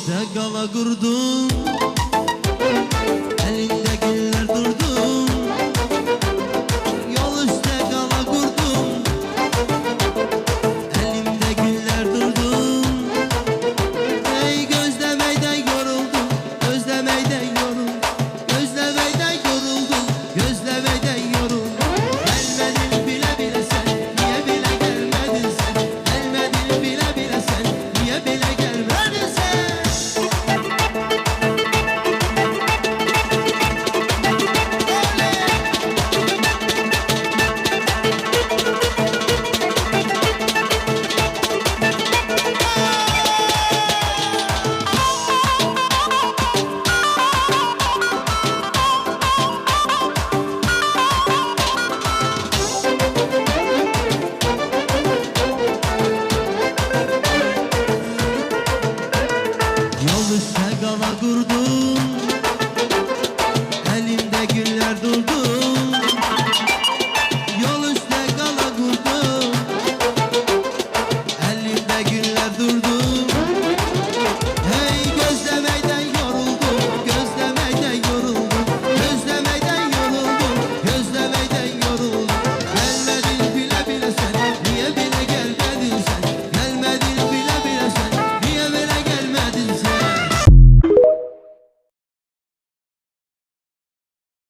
üstte gala kurdum, elinde güller durdum. Yol üstte gala kurdum, elimde güller durdum. Ey gözlemeyden yoruldum, özlemeyden yoruldum, gözlemeyden yoruldum, gözlemeyden yoruldum. Gelmedin bile bile sen, niye bile gelmedin sen? Gelmedin bile bile sen, niye bile gelmedin sen? Yol üstü